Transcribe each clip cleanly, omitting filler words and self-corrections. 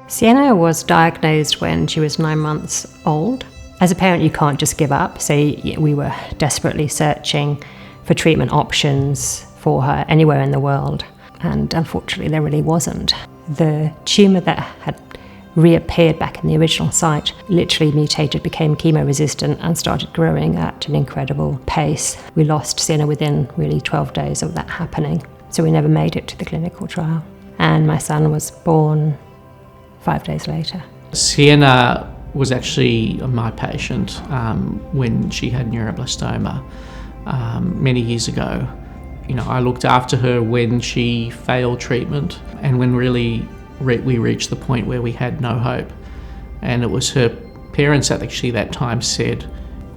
Sienna was diagnosed when she was 9 months old. As a parent, you can't just give up, so we were desperately searching for treatment options for her anywhere in the world, and unfortunately there really wasn't. The tumour that had reappeared back in the original site literally mutated, became chemo-resistant and started growing at an incredible pace. We lost Sienna within really 12 days of that happening, so we never made it to the clinical trial. And my son was born 5 days later. Sienna was actually my patient when she had neuroblastoma many years ago. You know, I looked after her when she failed treatment and when really we reached the point where we had no hope. And it was her parents that actually that time said,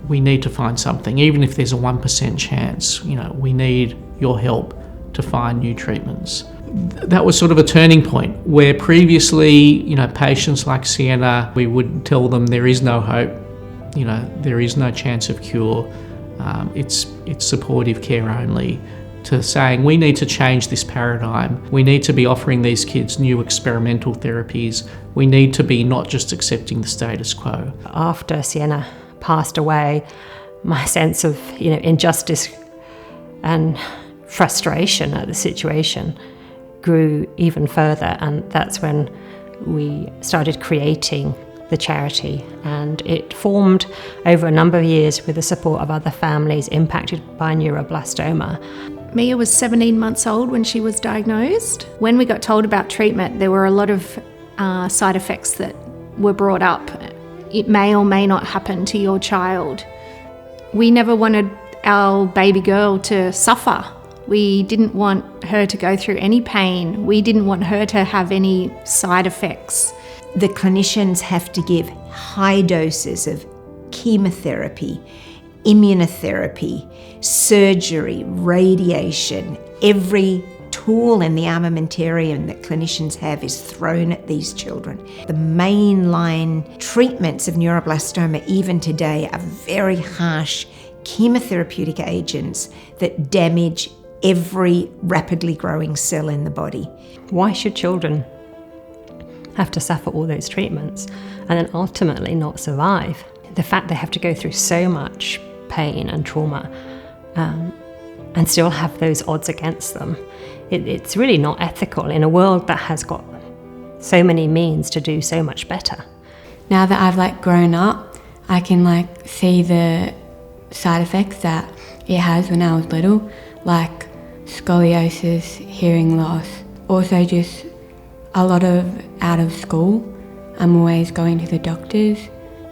we need to find something, even if there's a 1% chance, you know, we need your help to find new treatments. That was sort of a turning point where previously, you know, patients like Sienna, we would tell them there is no hope, you know, there is no chance of cure, it's supportive care only, to saying we need to change this paradigm. We need to be offering these kids new experimental therapies. We need to be not just accepting the status quo. After Sienna passed away, my sense of, you know, injustice and frustration at the situation grew even further, and that's when we started creating the charity, and it formed over a number of years with the support of other families impacted by neuroblastoma. Mia was 17 months old when she was diagnosed. When we got told about treatment, there were a lot of side effects that were brought up. It may or may not happen to your child. We never wanted our baby girl to suffer. We didn't want her to go through any pain. We didn't want her to have any side effects. The clinicians have to give high doses of chemotherapy, immunotherapy, surgery, radiation. Every tool in the armamentarium that clinicians have is thrown at these children. The mainline treatments of neuroblastoma even today are very harsh chemotherapeutic agents that damage every rapidly growing cell in the body. Why should children have to suffer all those treatments and then ultimately not survive? The fact they have to go through so much pain and trauma and still have those odds against them, it's really not ethical in a world that has got so many means to do so much better. Now that I've grown up, I can see the side effects that it has when I was little, like scoliosis, hearing loss, also just a lot of out of school. I'm always going to the doctors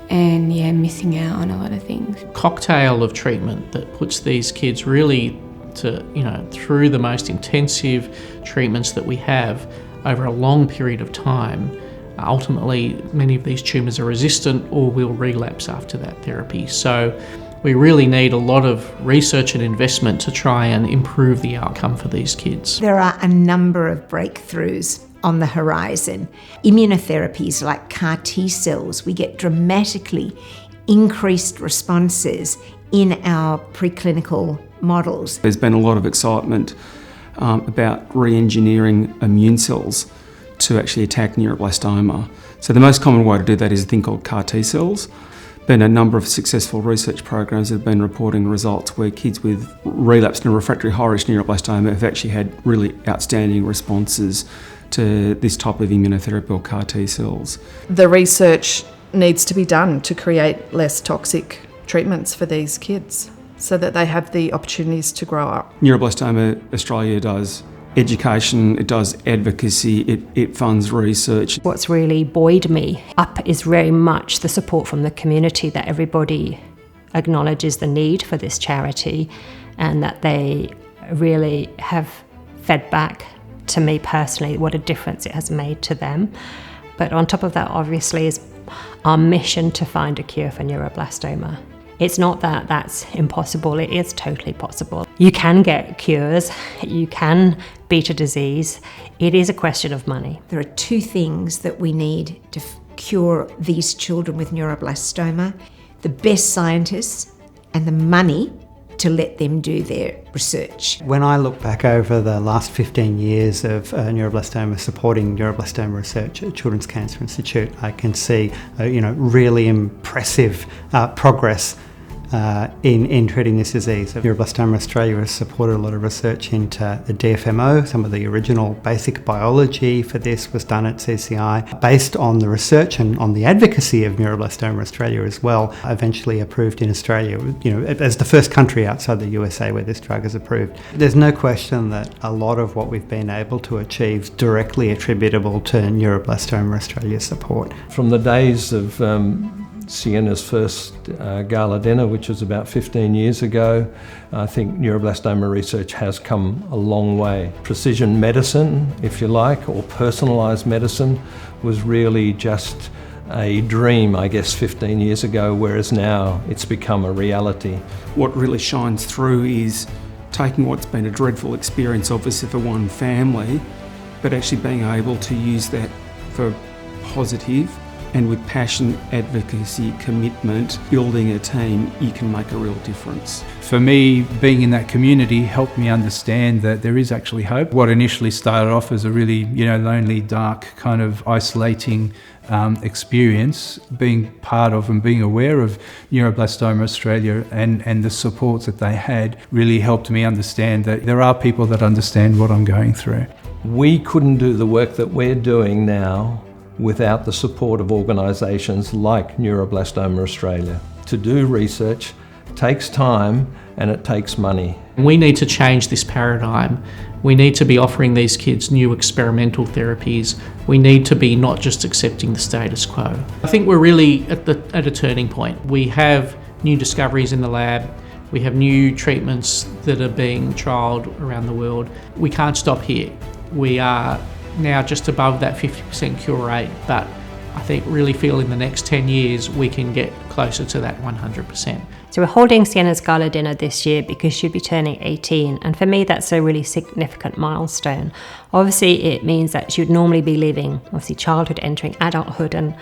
and missing out on a lot of things. Cocktail of treatment that puts these kids really to, you know, through the most intensive treatments that we have over a long period of time. Ultimately, many of these tumours are resistant or will relapse after that therapy. So we really need a lot of research and investment to try and improve the outcome for these kids. There are a number of breakthroughs on the horizon. Immunotherapies like CAR T cells, we get dramatically increased responses in our preclinical models. There's been a lot of excitement about re-engineering immune cells to actually attack neuroblastoma. So the most common way to do that is a thing called CAR T cells. Been a number of successful research programs that have been reporting results where kids with relapsed and refractory high-risk neuroblastoma have actually had really outstanding responses to this type of immunotherapy or CAR T cells. The research needs to be done to create less toxic treatments for these kids so that they have the opportunities to grow up. Neuroblastoma Australia does education, it does advocacy, it funds research. What's really buoyed me up is very much the support from the community, that everybody acknowledges the need for this charity and that they really have fed back to me personally what a difference it has made to them. But on top of that, obviously, is our mission to find a cure for neuroblastoma. It's not that that's impossible, it is totally possible. You can get cures, you can beat a disease. It is a question of money. There are two things that we need to cure these children with neuroblastoma: the best scientists and the money to let them do their research. When I look back over the last 15 years of neuroblastoma, supporting neuroblastoma research at Children's Cancer Institute, I can see really impressive progress in treating this disease. Neuroblastoma Australia has supported a lot of research into the DFMO. Some of the original basic biology for this was done at CCI, based on the research and on the advocacy of Neuroblastoma Australia as well, eventually approved in Australia, as the first country outside the USA where this drug is approved. There's no question that a lot of what we've been able to achieve is directly attributable to Neuroblastoma Australia's support. From the days of Sienna's first gala dinner, which was about 15 years ago, I think neuroblastoma research has come a long way. Precision medicine, if you like, or personalised medicine was really just a dream, I guess, 15 years ago, whereas now it's become a reality. What really shines through is taking what's been a dreadful experience, obviously, for one family, but actually being able to use that for positive, and with passion, advocacy, commitment, building a team, you can make a real difference. For me, being in that community helped me understand that there is actually hope. What initially started off as a really, lonely, dark, kind of isolating experience, being part of and being aware of Neuroblastoma Australia and the supports that they had really helped me understand that there are people that understand what I'm going through. We couldn't do the work that we're doing now without the support of organisations like Neuroblastoma Australia. To do research takes time and it takes money. We need to change this paradigm. We need to be offering these kids new experimental therapies. We need to be not just accepting the status quo. I think we're really at a turning point. We have new discoveries in the lab. We have new treatments that are being trialled around the world. We can't stop here. We are now just above that 50% cure rate, but I think really feel in the next 10 years we can get closer to that 100%. So we're holding Sienna's gala dinner this year because she'll be turning 18, and for me that's a really significant milestone. Obviously it means that she would normally be leaving obviously childhood, entering adulthood, and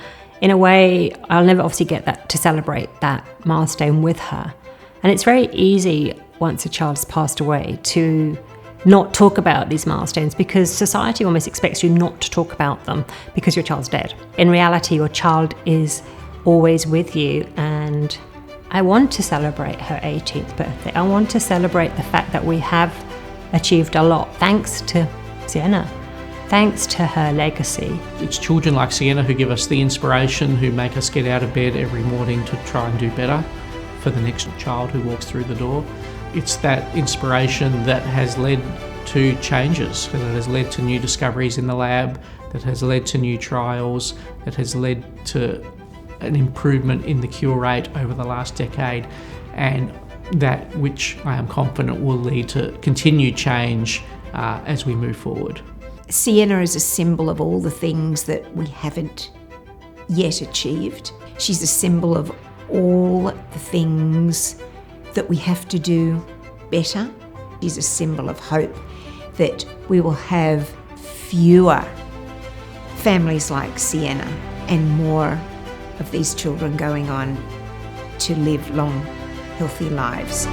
in a way I'll never obviously get that to celebrate that milestone with her. And it's very easy once a child has passed away to not talk about these milestones because society almost expects you not to talk about them because your child's dead. In reality, your child is always with you, and I want to celebrate her 18th birthday. I want to celebrate the fact that we have achieved a lot thanks to Sienna, thanks to her legacy. It's children like Sienna who give us the inspiration, who make us get out of bed every morning to try and do better for the next child who walks through the door. It's that inspiration that has led to changes, that has led to new discoveries in the lab, that has led to new trials, that has led to an improvement in the cure rate over the last decade, and that which I am confident will lead to continued change as we move forward. Sienna is a symbol of all the things that we haven't yet achieved. She's a symbol of all the things that we have to do better. She's a symbol of hope that we will have fewer families like Sienna and more of these children going on to live long, healthy lives.